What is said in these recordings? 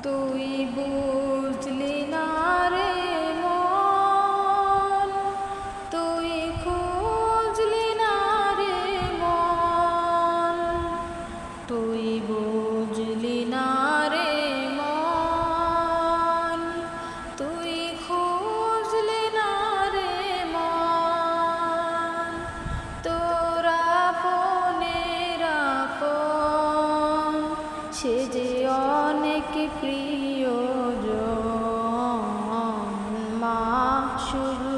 তুই বুঝলি না রে মন, তুই খুঁজলি না রে মন, তুই বুঝলি না রে মন, তুই খুঁজলি না রে মন। তোরা আপনের আপন, সে যে অনেক প্রিয়জন, মা শুধু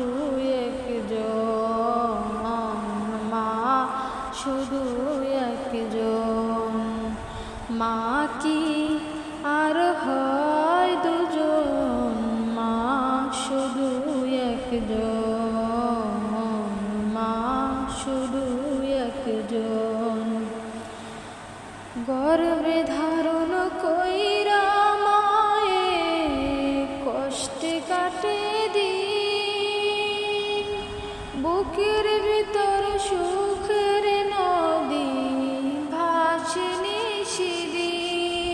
একজন, মা শুধু একজন। মা কি আর হয় দুজন, মা শুধু একজন, মা শুধু একজন। গর্ভে ধারণ কইরা মায়ে কষ্টে কাটে দিন, বুকের ভিতর সুখের নদী ভাসে নিশিদিন।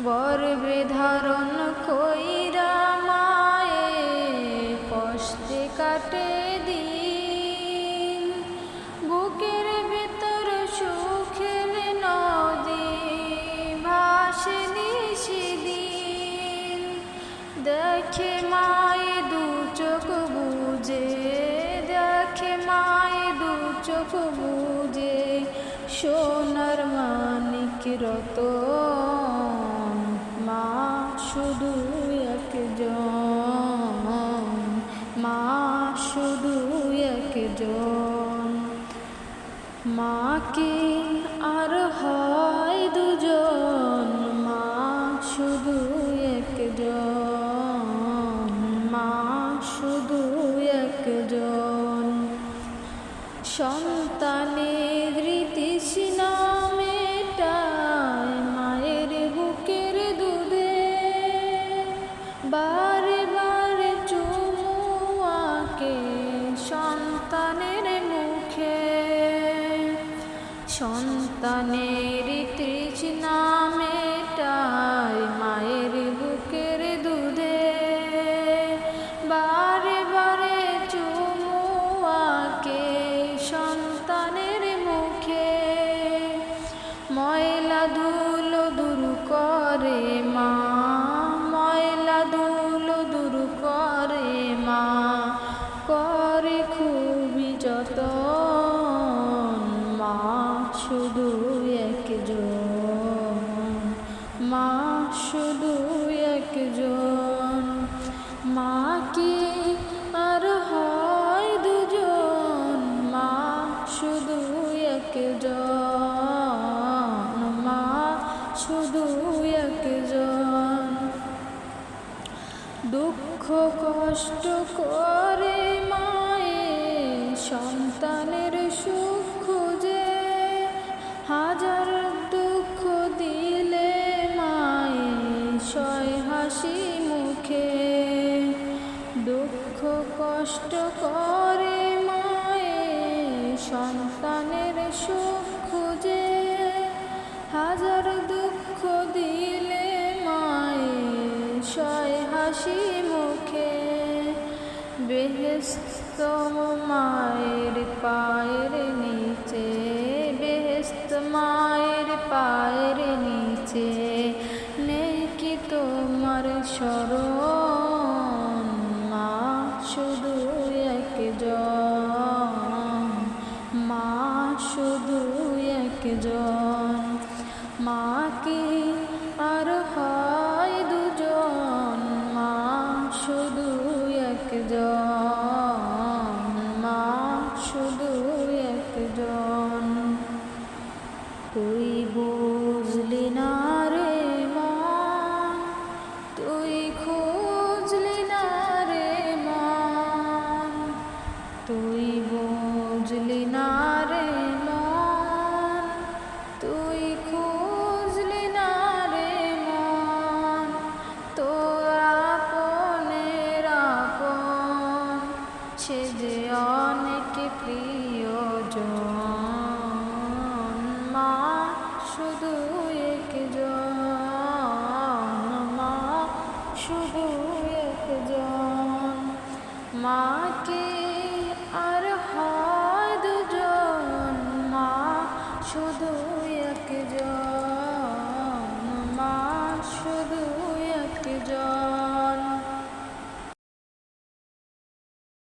গর্ভে ধারণ কইরা মায়ে কষ্টে কাটে দিন, বুকের ভিতর সুখের নদী ভাসে নিশিদিন। দেখে মায়ে দু চোখ বুঝে, দেখে মায়ে দু চোখ বুঝে, সোনার মানিক রতন, মা শুধু একজন, মা শুধু একজন। মা কি আর হয় দুজন, মা শুধু একজন, মা শুধু একজন। সন্তানের তৃষ্ণা মেটায় মায়ের বুকের দুধে, বারে বারে চুমু আঁকে সন্তানের মুখে। সন্তানের তৃষ্ণা মেটায় মায়ের বুকের দুধে, বারে বারে চুমু আঁকে সন্তানের মুখে। ময়লা ধুলো দূর করে মা, ময়লা ধুলো দূর করে মা, করে খুবই যতন, মা শুধু একজন, মা শুধু একজন। মা কি আর হয় দুজন, মা শুধু একজন, মা শুধু একজন। দুঃখ কষ্ট করে মায়ে সন্তানের সুখ খুঁজে, হাজার দুঃখ দিলে মায়ে সয় হাসি মুখে। দুঃখ কষ্ট করে মায়ে সন্তানের সুখ খুঁজে, হাজার দুঃখ দিলে মায়ে সয় হাসি মুখে। বেহেশত মায়ের পায়ের নিচে, বেহেশত মায়ের পায়ের নিচে, নেই কি তোমার শরণ, মা শুধু একজন, মা শুধু একজন। মা কি আর হয় দুজন, মা শুধু একজন, মা শুধু একজন। তুই বুঝলি না রে মন, তুই খুঁজলি না রে মন, তুই বুঝলি না রে মন, তুই খুঁজলি না মা